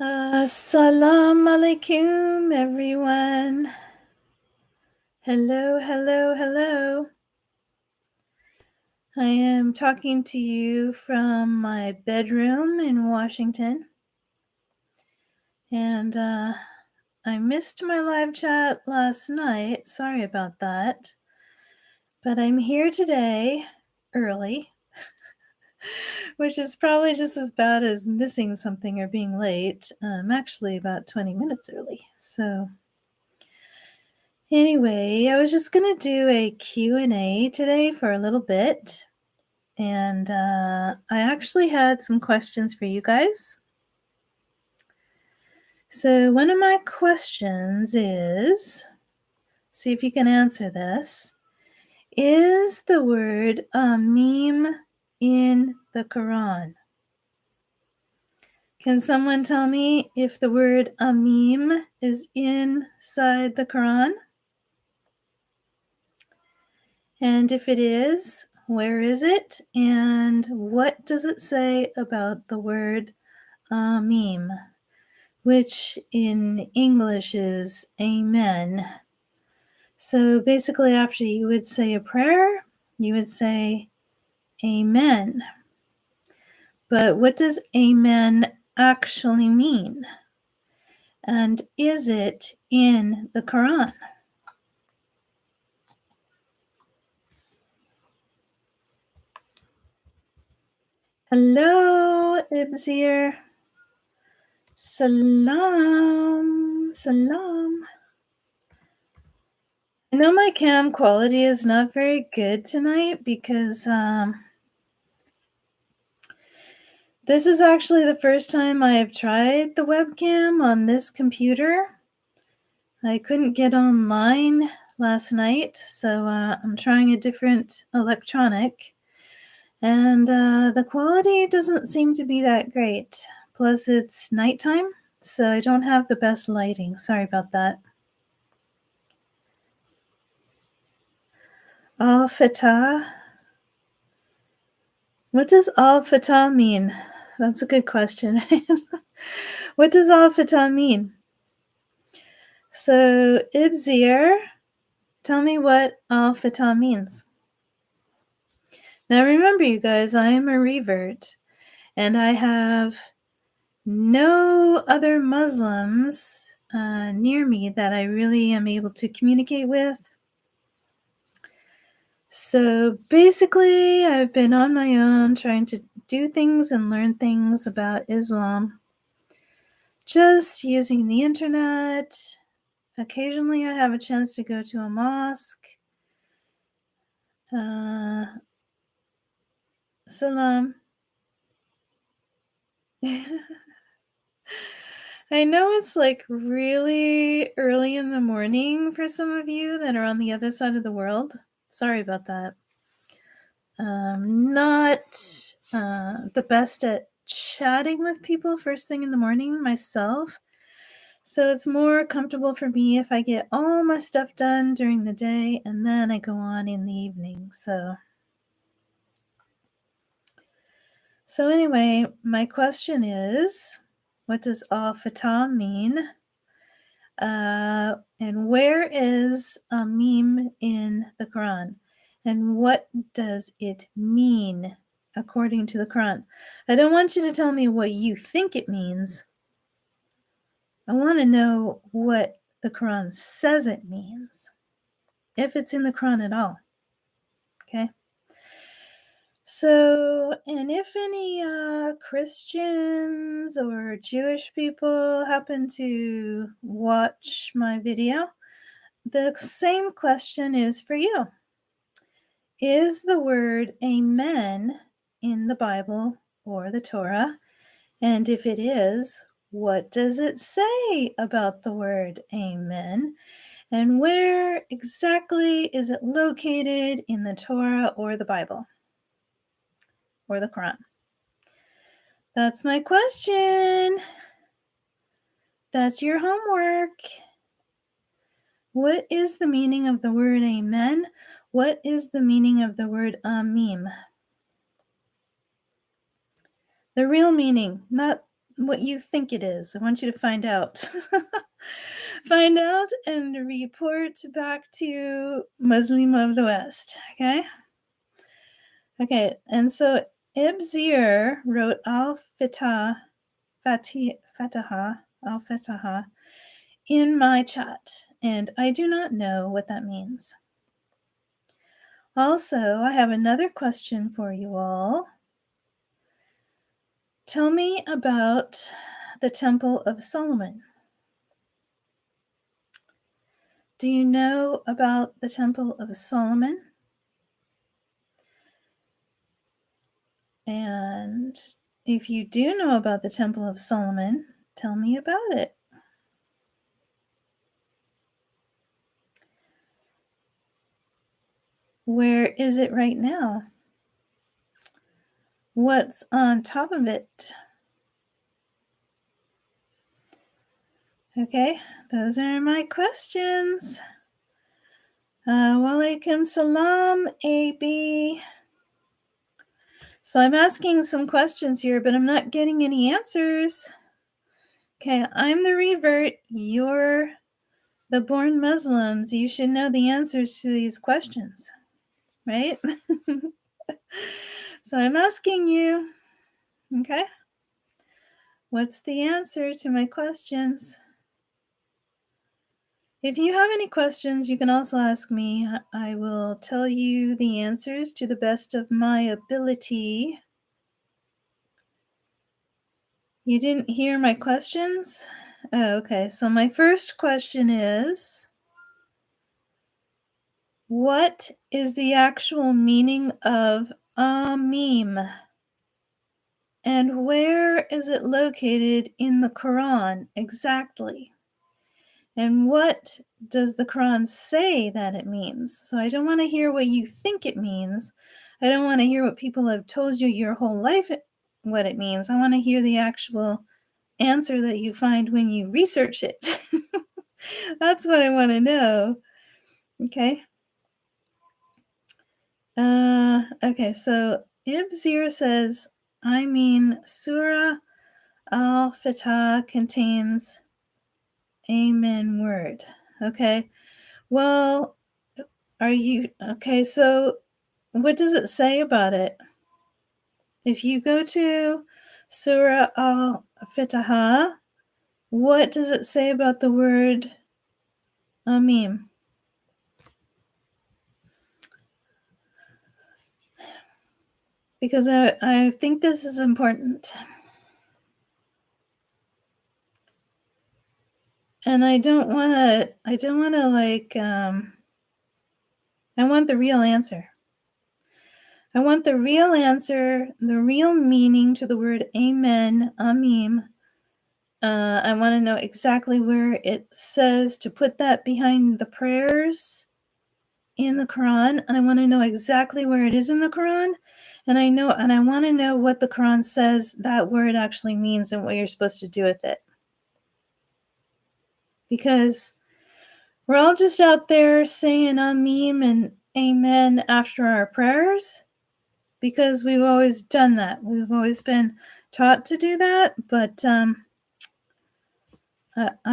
Assalamu alaikum, everyone. Hello, hello, hello. I am talking to you from my bedroom in Washington. And I missed my live chat last night. Sorry about that. But I'm here today early, which is probably just as bad as missing something or being late. I'm actually about 20 minutes early. So anyway, I was just going to do a Q&A today for a little bit. And I actually had some questions for you guys. So one of my questions is, see if you can answer this. Is the word meme in the Quran? Can someone tell me if the word meme is inside the Quran? And if it is, where is it? And what does it say about the word meme, which in English is amen? So basically, after you would say a prayer, you would say amen. But what does amen actually mean? And is it in the Quran? Hello, Ibzir. Salam, salam. I know my cam quality is not very good tonight because this is actually the first time I have tried the webcam on this computer. I couldn't get online last night, so I'm trying a different electronic. And the quality doesn't seem to be that great. Plus, it's nighttime, so I don't have the best lighting. Sorry about that. Al-Fatah. What does Al-Fatah mean? That's a good question. What does Al-Fatah mean? So, Ibzir, tell me what Al-Fatah means. Now, remember, you guys, I am a revert, and I have no other Muslims near me that I really am able to communicate with. So basically, I've been on my own trying to do things and learn things about Islam, just using the internet. Occasionally, I have a chance to go to a mosque. Salam. I know it's like really early in the morning for some of you that are on the other side of the world. Sorry about that. Not the best at chatting with people first thing in the morning myself. So it's more comfortable for me if I get all my stuff done during the day and then I go on in the evening. So anyway, my question is, what does al-Fatah mean? And where is a meme in the Quran? And what does it mean according to the Quran? I don't want you to tell me what you think it means. I want to know what the Quran says it means, if it's in the Quran at all. Okay? So, and if any Christians or Jewish people happen to watch my video, the same question is for you. Is the word amen in the Bible or the Torah? And if it is, what does it say about the word amen? And where exactly is it located in the Torah or the Bible or the Quran? That's my question. That's your homework. What is the meaning of the word amen? What is the meaning of the word amim? The real meaning, not what you think it is. I want you to find out. Find out and report back to Muslimah of the West. Okay? Okay, and so Ibzir wrote al-Fataha in my chat, and I do not know what that means. Also, I have another question for you all. Tell me about the Temple of Solomon. Do you know about the Temple of Solomon? And if you do know about the Temple of Solomon, tell me about it. Where is it right now? What's on top of it? Okay, those are my questions. Walaikum salam, AB. So I'm asking some questions here, but I'm not getting any answers. Okay, I'm the revert. You're the born Muslims. You should know the answers to these questions, right? So I'm asking you, okay, what's the answer to my questions? If you have any questions, you can also ask me. I will tell you the answers to the best of my ability. You didn't hear my questions? Oh, okay. So my first question is, what is the actual meaning of Amim? And where is it located in the Quran exactly? And what does the Quran say that it means? So I don't want to hear what you think it means. I don't want to hear what people have told you your whole life what it means. I want to hear the actual answer that you find when you research it. That's what I want to know. Okay. Okay, so Ibzir says, I mean, Surah Al-Fatah contains Amen word. Okay. Well, okay, so what does it say about it? If you go to Surah Al-Fatah, what does it say about the word Amim? Because I think this is important. And I don't want to I want the real answer. I want the real answer, the real meaning to the word amen, amim. I want to know exactly where it says to put that behind the prayers in the Quran, and I want to know exactly where it is in the Quran, and I want to know what the Quran says that word actually means and what you're supposed to do with it. Because we're all just out there saying amim and amen after our prayers because we've always done that. We've always been taught to do that, but I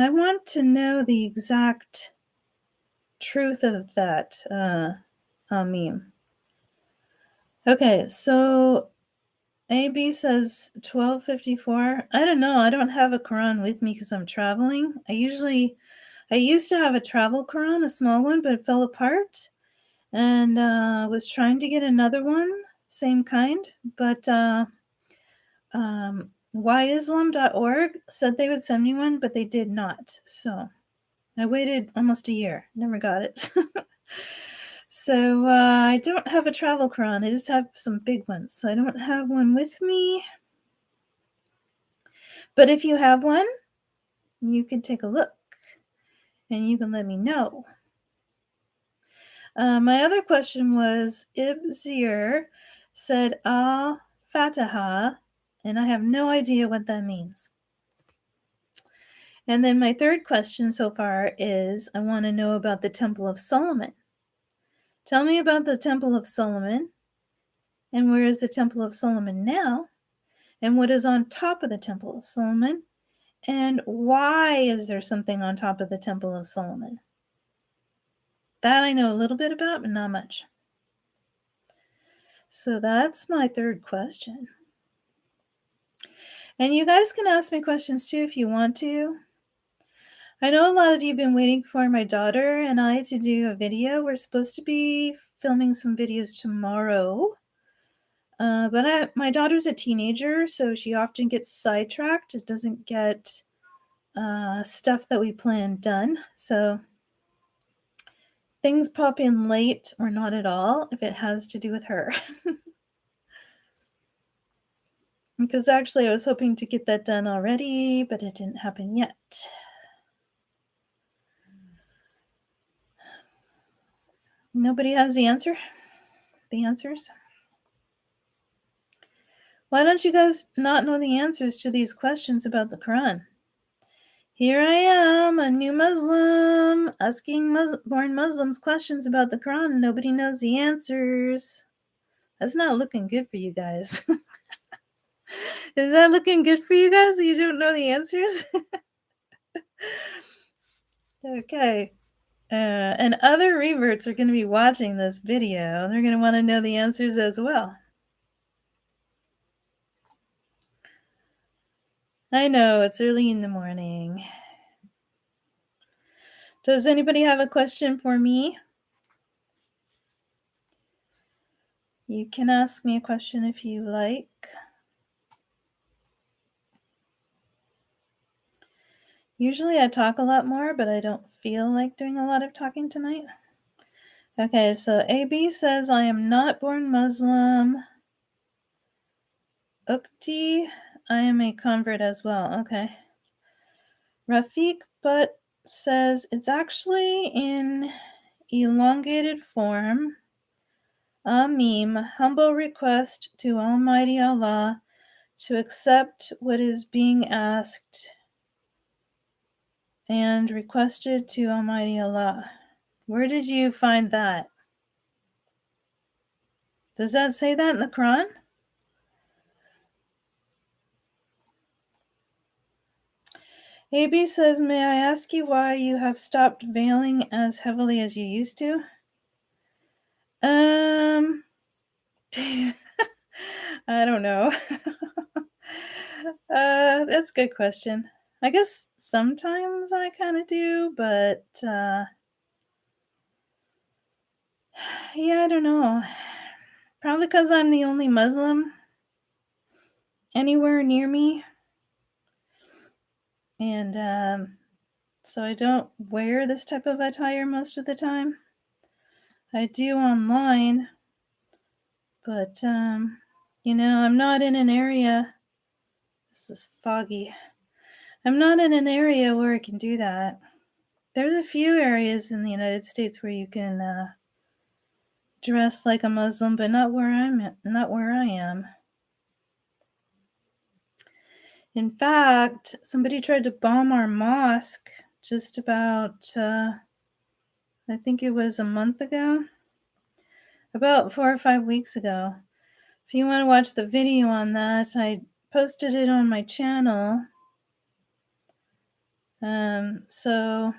want to know the exact truth of that meme. Okay, so AB says 1254. I don't know. I don't have a Quran with me because I'm traveling. I used to have a travel Quran, a small one, but it fell apart. And was trying to get another one, same kind, but whyislam.org said they would send me one, but they did not. So I waited almost a year, never got it. So I don't have a travel Quran. I just have some big ones. So I don't have one with me. But if you have one, you can take a look and you can let me know. My other question was Ibzir said Al-Fataha, and I have no idea what that means. And then my third question so far is I want to know about the Temple of Solomon. Tell me about the Temple of Solomon, and where is the Temple of Solomon now? and what is on top of the Temple of Solomon, and why is there something on top of the Temple of Solomon? That I know a little bit about, but not much. So that's my third question. And you guys can ask me questions too if you want to. I know a lot of you have been waiting for my daughter and I to do a video. We're supposed to be filming some videos tomorrow. But my daughter's a teenager, so she often gets sidetracked. It doesn't get stuff that we plan done. So things pop in late or not at all if it has to do with her. Because actually I was hoping to get that done already, but it didn't happen yet. Nobody has the answers? Why don't you guys not know the answers to these questions about the Quran? Here I am, a new Muslim, asking born Muslims questions about the Quran, and nobody knows the answers. That's not looking good for you guys. Is that looking good for you guys? You don't know the answers? Okay. And other reverts are going to be watching this video. They're going to want to know the answers as well. I know, it's early in the morning. Does anybody have a question for me? You can ask me a question if you like. Usually I talk a lot more, but I don't feel like doing a lot of talking tonight. Okay, so AB says, I am not born Muslim. Ukti, I am a convert as well. Okay. Rafiq Butt says, it's actually in elongated form. Meme, humble request to Almighty Allah to accept what is being asked and requested to Almighty Allah. Where did you find that? Does that say that in the Quran? AB says, may I ask you why you have stopped veiling as heavily as you used to? I don't know. That's a good question. I guess sometimes I kind of do, but yeah, I don't know. Probably because I'm the only Muslim anywhere near me. And so I don't wear this type of attire most of the time. I do online, but you know, I'm not in an area. This is foggy. I'm not in an area where I can do that. There's a few areas in the United States where you can dress like a Muslim, but not where I am. In fact, somebody tried to bomb our mosque just about, I think it was a month ago, about 4 or 5 weeks ago. If you want to watch the video on that, I posted it on my channel. So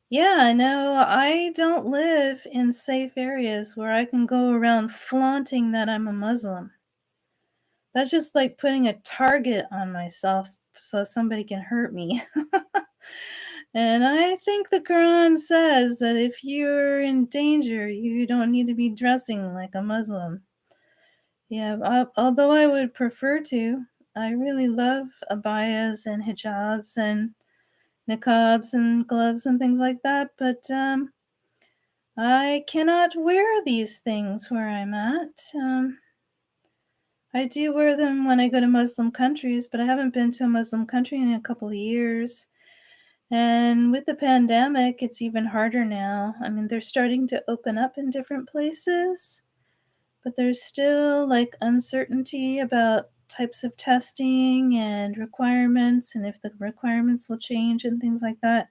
yeah, no, I don't live in safe areas where I can go around flaunting that I'm a Muslim. That's just like putting a target on myself so somebody can hurt me. And I think the Quran says that if you're in danger, you don't need to be dressing like a Muslim. Yeah, although I would prefer to. I really love abayas and hijabs and niqabs and gloves and things like that, but I cannot wear these things where I'm at. I do wear them when I go to Muslim countries, but I haven't been to a Muslim country in a couple of years. And with the pandemic, it's even harder now. I mean, they're starting to open up in different places, but there's still like uncertainty about types of testing and requirements and if the requirements will change and things like that.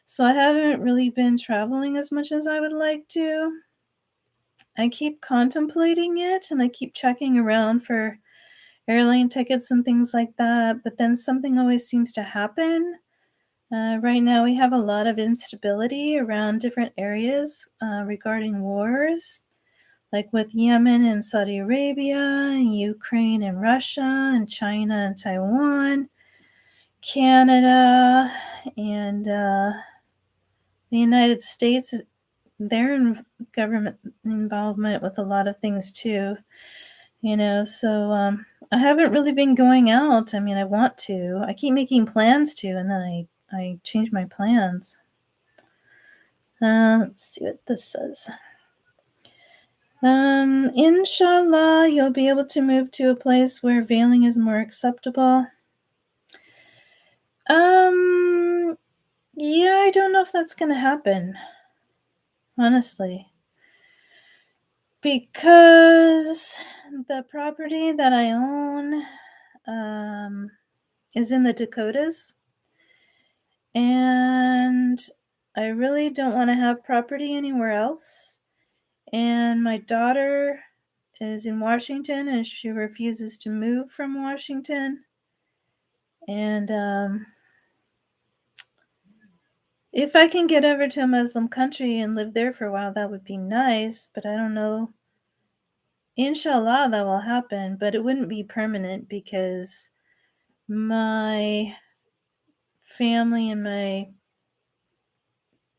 So I haven't really been traveling as much as I would like to. I keep contemplating it and I keep checking around for airline tickets and things like that, but then something always seems to happen. Right now, we have a lot of instability around different areas regarding wars, like with Yemen and Saudi Arabia, and Ukraine and Russia, and China and Taiwan, Canada, and the United States. They're in government involvement with a lot of things too, so I haven't really been going out. I mean, I want to. I keep making plans to, and then I change my plans. Let's see what this says. Inshallah, you'll be able to move to a place where veiling is more acceptable. Yeah, I don't know if that's gonna happen, honestly. Because the property that I own is in the Dakotas, and I really don't want to have property anywhere else. And my daughter is in Washington, and she refuses to move from Washington. And if I can get over to a Muslim country and live there for a while, that would be nice, but I don't know. Inshallah, that will happen, but it wouldn't be permanent because my family and my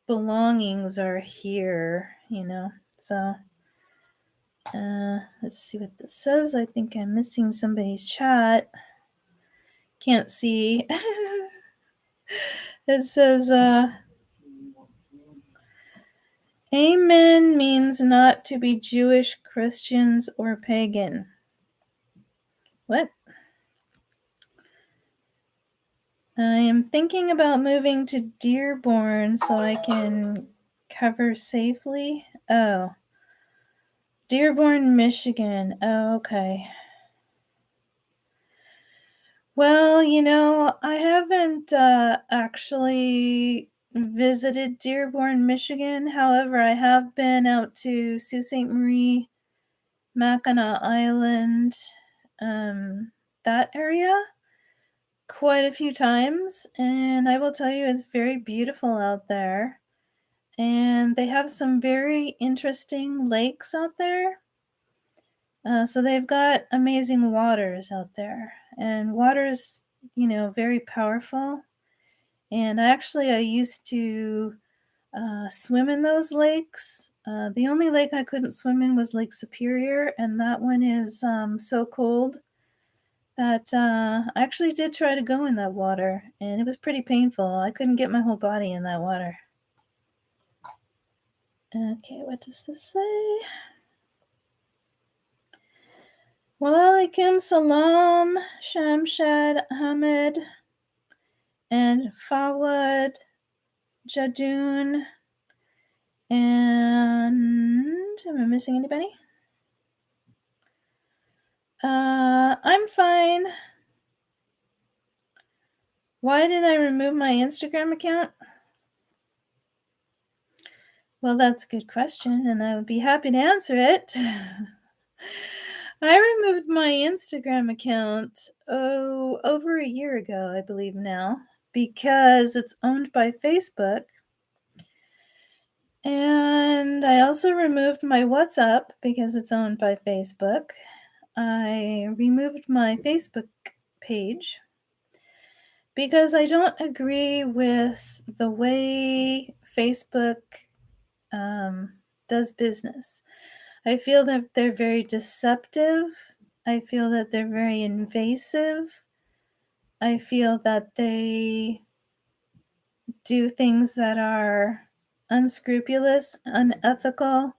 belongings are here, so let's see what this says. I think I'm missing somebody's chat. Can't see. It says amen means not to be Jewish, Christians, or pagan. What? I am thinking about moving to Dearborn so I can cover safely. Oh, Dearborn, Michigan. Oh, okay. Well, I haven't actually visited Dearborn, Michigan. However, I have been out to Sault Ste. Marie, Mackinac Island, that area quite a few times, and I will tell you it's very beautiful out there. And they have some very interesting lakes out there. So they've got amazing waters out there, and water is, very powerful. And I used to swim in those lakes. The only lake I couldn't swim in was Lake Superior, and that one is so cold that I actually did try to go in that water, and it was pretty painful. I couldn't get my whole body in that water. Okay, what does this say? Walaikum salam, Shamshad Ahmed, and Fawad Jadoon. And am I missing anybody? I'm fine. Why did I remove my Instagram account? Well, that's a good question, and I would be happy to answer it. I removed my Instagram account, over a year ago, I believe now, because it's owned by Facebook. And I also removed my WhatsApp because it's owned by Facebook. I removed my Facebook page because I don't agree with the way Facebook does business. I feel that they're very deceptive. I feel that they're very invasive. I feel that they do things that are unscrupulous, unethical,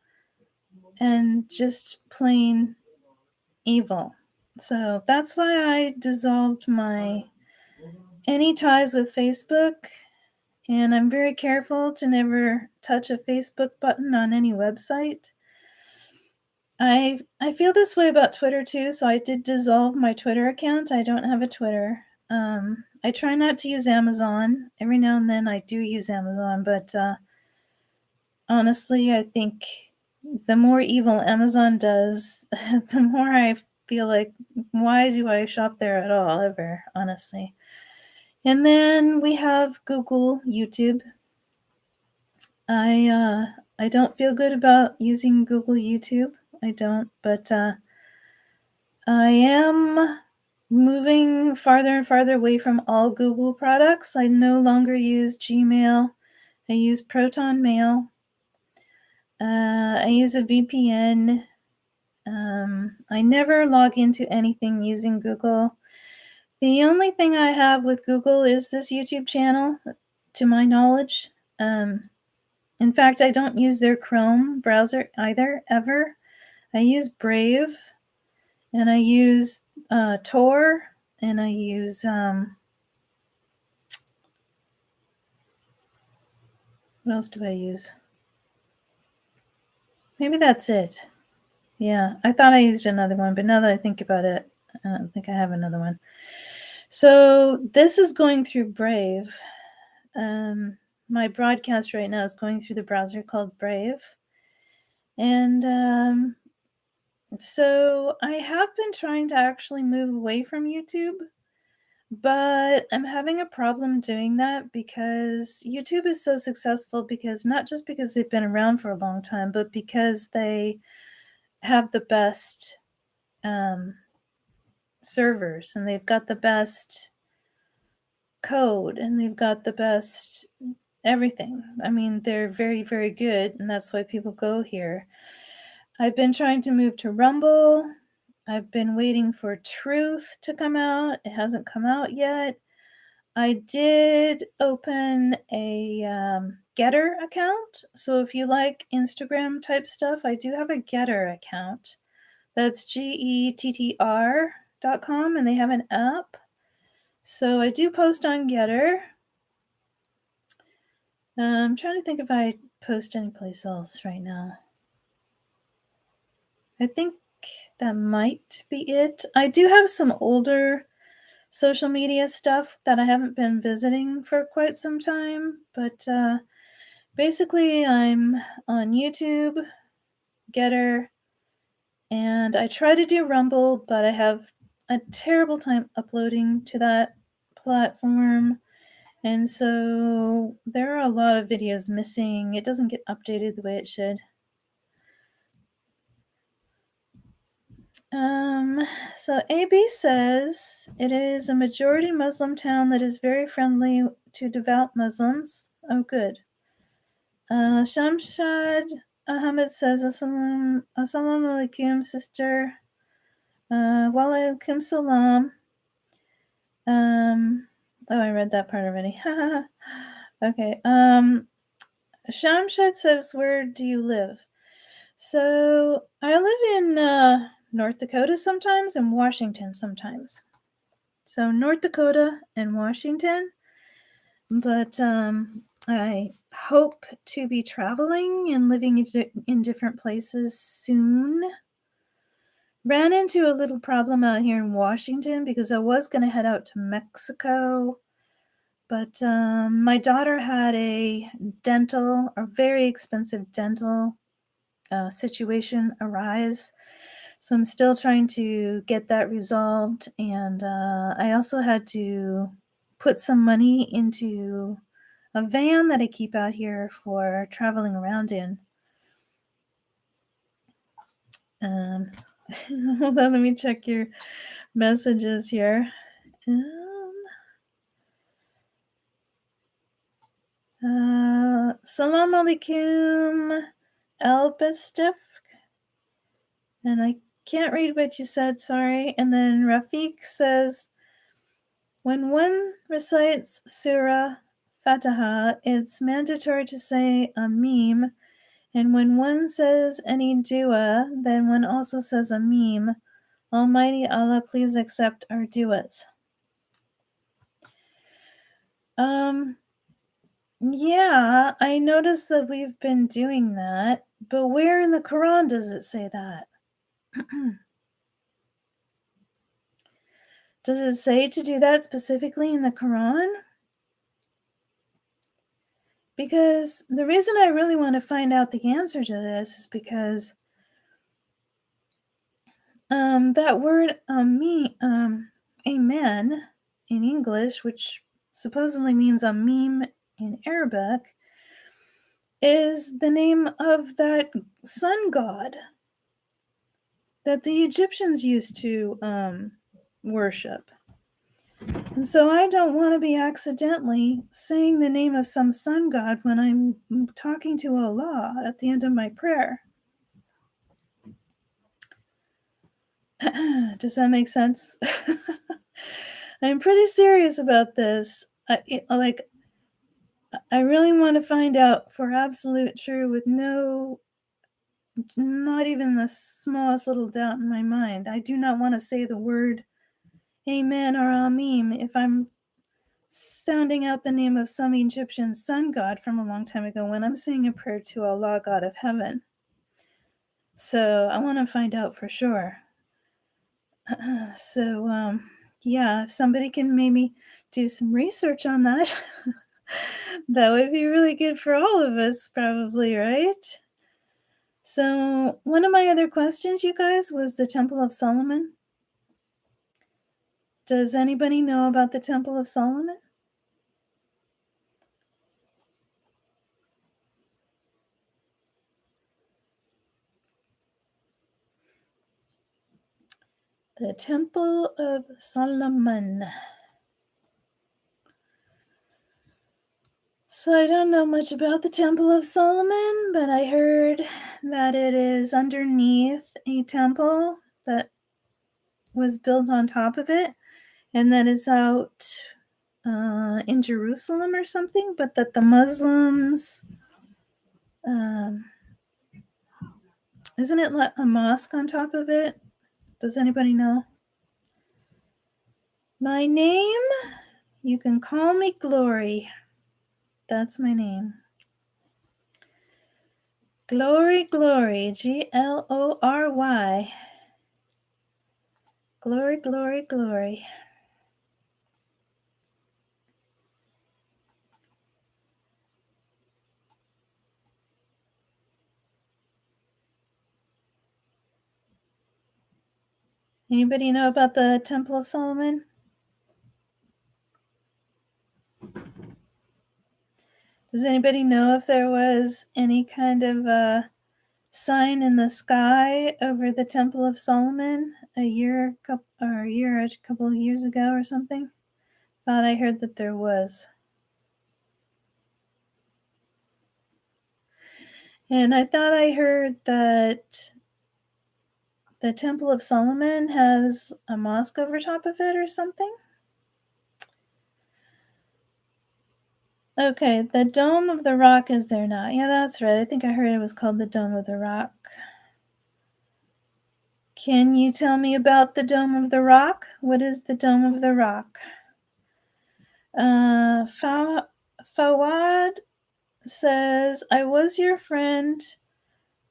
and just plain evil. So that's why I dissolved any ties with Facebook, and I'm very careful to never touch a Facebook button on any website. I feel this way about Twitter too, so I did dissolve my Twitter account. I don't have a Twitter. I try not to use Amazon. Every now and then I do use Amazon, but honestly, I think the more evil Amazon does, the more I feel like, why do I shop there at all, ever, honestly? And then we have Google, YouTube. I don't feel good about using Google YouTube. I don't, but I am moving farther and farther away from all Google products. I no longer use Gmail. I use Proton Mail. I use a VPN. I never log into anything using Google. The only thing I have with Google is this YouTube channel, to my knowledge. In fact, I don't use their Chrome browser either, ever. I use Brave, and I use Tor, and I use what else do I use? Maybe that's it. Yeah, I thought I used another one, but now that I think about it, I don't think I have another one. So this is going through Brave. My broadcast right now is going through the browser called Brave. And so I have been trying to actually move away from YouTube, but I'm having a problem doing that because YouTube is so successful, because not just because they've been around for a long time, but because they have the best servers, and they've got the best code, and they've got the best everything. I mean, they're very, very good, and that's why people go here. I've been trying to move to Rumble. I've been waiting for Truth to come out. It hasn't come out yet. I did open a Getter account. So if you like Instagram type stuff, I do have a Getter account. That's gettr.com, and they have an app. So I do post on Getter. I'm trying to think if I post anyplace else right now. I think that might be it. I do have some older social media stuff that I haven't been visiting for quite some time, but basically I'm on YouTube, Getter, and I try to do Rumble, but I have a terrible time uploading to that platform. And so there are a lot of videos missing. It doesn't get updated the way it should. So AB says it is a majority Muslim town that is very friendly to devout Muslims. Oh, good. Shamshad Ahmed says, Assalamu alaikum, sister. Wa alaikum salam. Oh, I read that part already. Okay. Shamshad says, where do you live? So I live in North Dakota sometimes and Washington sometimes. So North Dakota and Washington, but I hope to be traveling and living in different places soon. Ran into a little problem out here in Washington because I was going to head out to Mexico, but my daughter had a very expensive dental situation arise. So I'm still trying to get that resolved. And I also had to put some money into a van that I keep out here for traveling around in. Hold on, let me check your messages here. Salam alaikum, Albestif. And I can't read what you said, sorry. And then Rafiq says, when one recites Surah Fatiha, it's mandatory to say Ameen. And when one says any dua, then one also says Ameen. Almighty Allah, please accept our duas. Yeah, I noticed that we've been doing that, but where in the Quran does it say that? Does it say to do that specifically in the Quran? Because the reason I really want to find out the answer to this is because That word amen in English, which supposedly means a meme in Arabic, is the name of that sun god that the Egyptians used to worship. And so I don't want to be accidentally saying the name of some sun god when I'm talking to Allah at the end of my prayer. Does that make sense? I'm pretty serious about this. I really want to find out for absolute true with not even the smallest little doubt in my mind. I do not want to say the word amen or amim if I'm sounding out the name of some Egyptian sun god from a long time ago when I'm saying a prayer to Allah, God of heaven. So I want to find out for sure. Yeah, if somebody can maybe do some research on that, that would be really good for all of us, probably, right? So, one of my other questions, you guys, was the Temple of Solomon. Does anybody know about the Temple of Solomon? The Temple of Solomon. So I don't know much about the Temple of Solomon, but I heard that it is underneath a temple that was built on top of it, and that is out in Jerusalem or something, but that the Muslims, isn't it like a mosque on top of it? Does anybody know? My name, you can call me Glory. That's my name. Glory, Glory, Glory. Glory, glory, glory. Anybody know about the Temple of Solomon? Does anybody know if there was any kind of sign in the sky over the Temple of Solomon a couple of years ago or something? Thought I heard that there was. And I thought I heard that the Temple of Solomon has a mosque over top of it or something. Okay, the Dome of the Rock is there now. Yeah, that's right. I think I heard it was called the Dome of the Rock. Can you tell me about the Dome of the Rock? What is the Dome of the Rock? Fawad says, I was your friend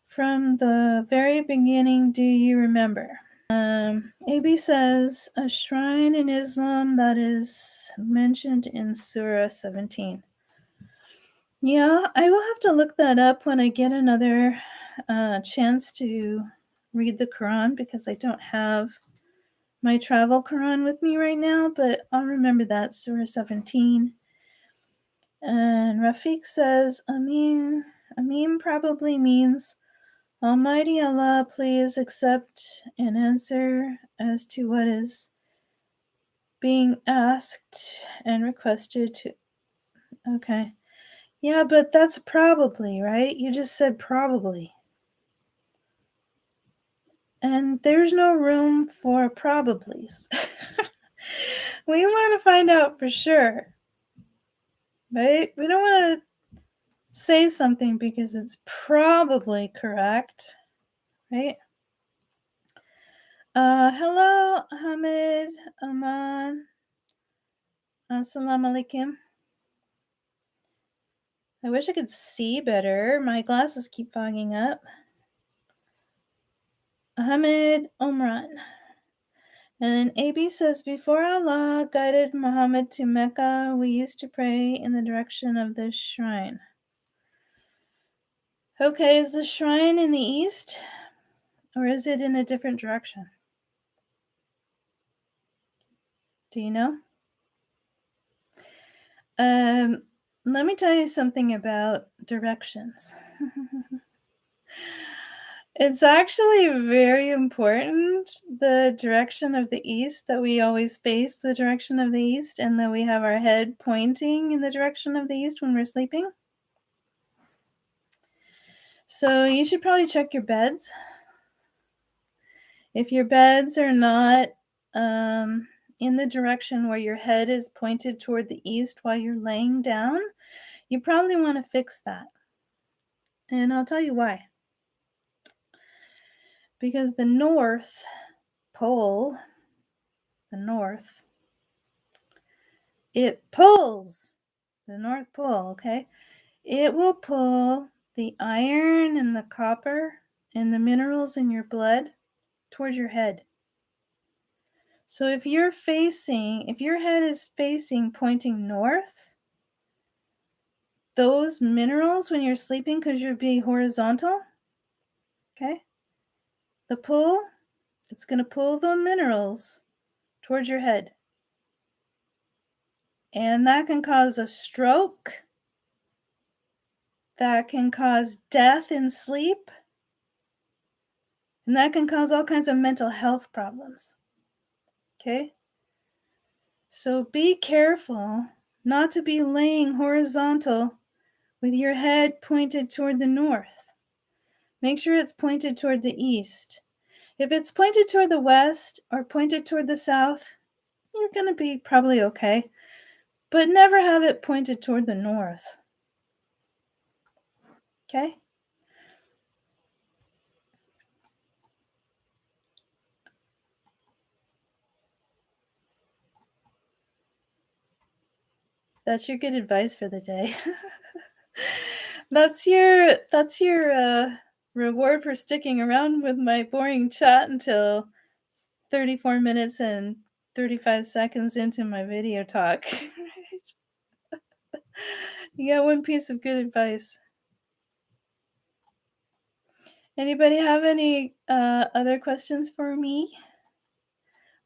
from the very beginning. Do you remember? AB says, a shrine in Islam that is mentioned in Surah 17. Yeah, I will have to look that up when I get another chance to read the Quran because I don't have my travel Quran with me right now, but I'll remember that, Surah 17. And Rafiq says, Amin. Amin probably means, Almighty Allah, please accept an answer as to what is being asked and requested to. Okay. Yeah, but that's probably, right? You just said probably. And there's no room for probablys. We want to find out for sure, right? We don't want to say something because it's probably correct, right? Hello, Hamid, Aman. Assalamu alaikum. I wish I could see better. My glasses keep fogging up. Ahmed Omran. And then AB says, before Allah guided Muhammad to Mecca, we used to pray in the direction of this shrine. Okay, is the shrine in the east? Or is it in a different direction? Do you know? Let me tell you something about directions. It's actually very important, the direction of the east, that we always face the direction of the east and that we have our head pointing in the direction of the east when we're sleeping. So you should probably check your beds. If your beds are not in the direction where your head is pointed toward the east while you're laying down, you probably want to fix that. And I'll tell you why. Because the North Pole, the North, it pulls the North Pole, okay? It will pull the iron and the copper and the minerals in your blood towards your head. So if your head is facing pointing north, those minerals, when you're sleeping, because you're being horizontal, okay, it's going to pull the minerals towards your head. And that can cause a stroke. That can cause death in sleep. And that can cause all kinds of mental health problems. Okay? So be careful not to be laying horizontal with your head pointed toward the north. Make sure it's pointed toward the east. If it's pointed toward the west or pointed toward the south, you're going to be probably okay. But never have it pointed toward the north. Okay? That's your good advice for the day. That's your reward for sticking around with my boring chat until 34 minutes and 35 seconds into my video talk. You got one piece of good advice. Anybody have any other questions for me?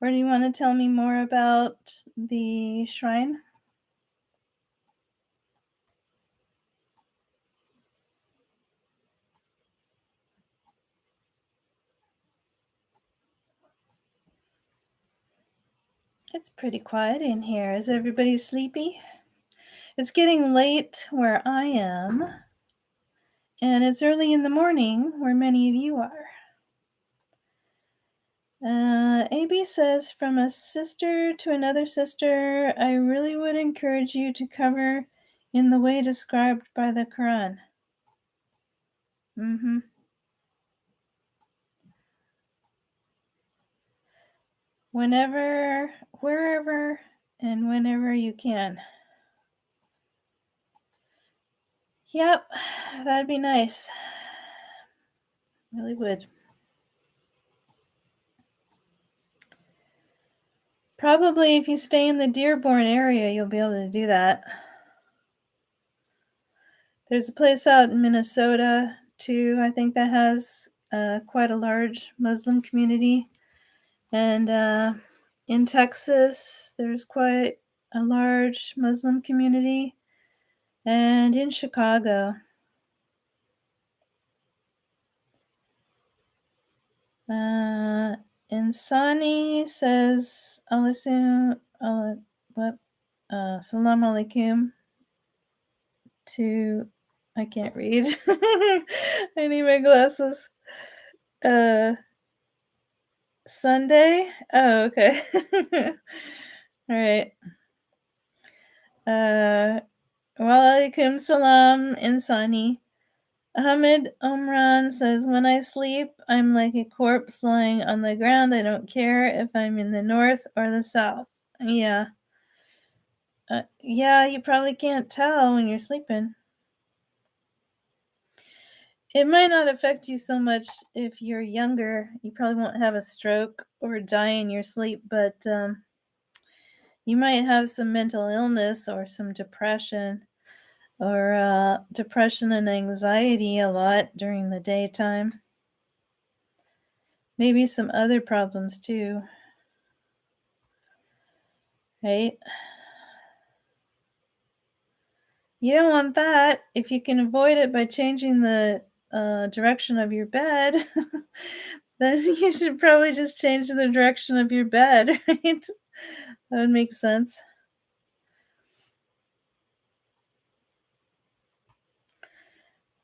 Or do you want to tell me more about the shrine? It's pretty quiet in here. Is everybody sleepy? It's getting late where I am, and it's early in the morning where many of you are. AB says, from a sister to another sister, I really would encourage you to cover in the way described by the Quran. Whenever, wherever, and whenever you can. Yep, that'd be nice. Really would. Probably if you stay in the Dearborn area, you'll be able to do that. There's a place out in Minnesota, too, I think, that has quite a large Muslim community. And in Texas, there's quite a large Muslim community. And in Chicago. Insani says, salam alaikum to, I can't read. I need my glasses. Sunday? Oh, okay. All right. Walaikum salam, Insani. Ahmed Omran says, when I sleep, I'm like a corpse lying on the ground. I don't care if I'm in the north or the south. Yeah. Yeah, you probably can't tell when you're sleeping. It might not affect you so much if you're younger. You probably won't have a stroke or die in your sleep, but you might have some mental illness or some depression or depression and anxiety a lot during the daytime. Maybe some other problems too. right? You don't want that. If you can avoid it by changing the direction of your bed, then you should probably just change the direction of your bed, right? That would make sense.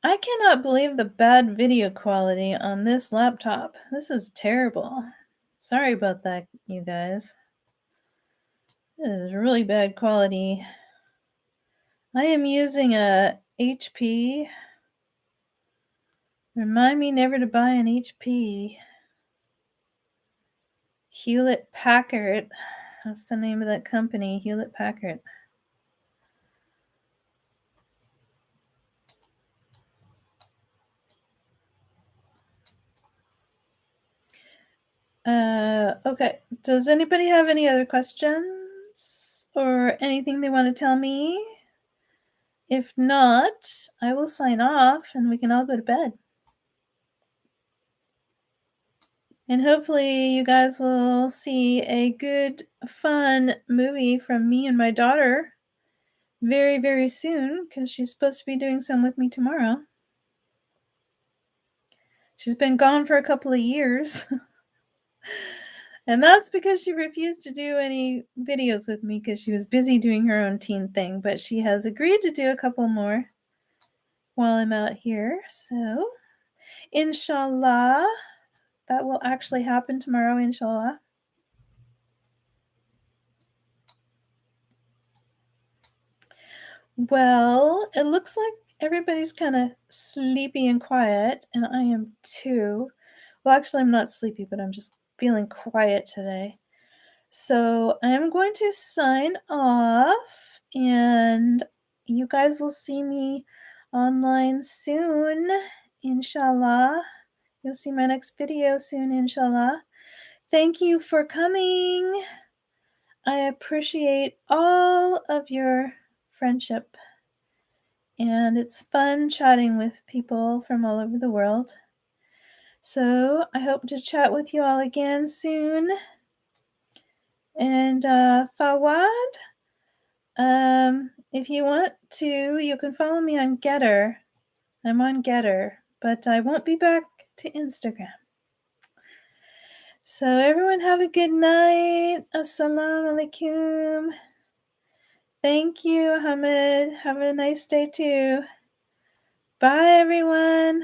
I cannot believe the bad video quality on this laptop. This is terrible. Sorry about that, you guys. This is really bad quality. I am using a HP. Remind me never to buy an HP. Hewlett Packard. That's the name of that company, Hewlett Packard. Okay. Does anybody have any other questions or anything they want to tell me? If not, I will sign off and we can all go to bed. And hopefully you guys will see a good, fun movie from me and my daughter very, very soon because she's supposed to be doing some with me tomorrow. She's been gone for a couple of years. And that's because she refused to do any videos with me because she was busy doing her own teen thing. But she has agreed to do a couple more while I'm out here. So, inshallah, that will actually happen tomorrow, inshallah. Well, it looks like everybody's kind of sleepy and quiet, and I am too. Well, actually, I'm not sleepy, but I'm just feeling quiet today. So I'm going to sign off, and you guys will see me online soon, inshallah. You'll see my next video soon, inshallah. Thank you for coming. I appreciate all of your friendship, and it's fun chatting with people from all over the world. So I hope to chat with you all again soon. And Fawad, if you want to, you can follow me on Getter. I'm on Getter, but I won't be back to Instagram. So everyone have a good night. Assalamu alaikum. Thank you, Hamid. Have a nice day too. Bye, everyone.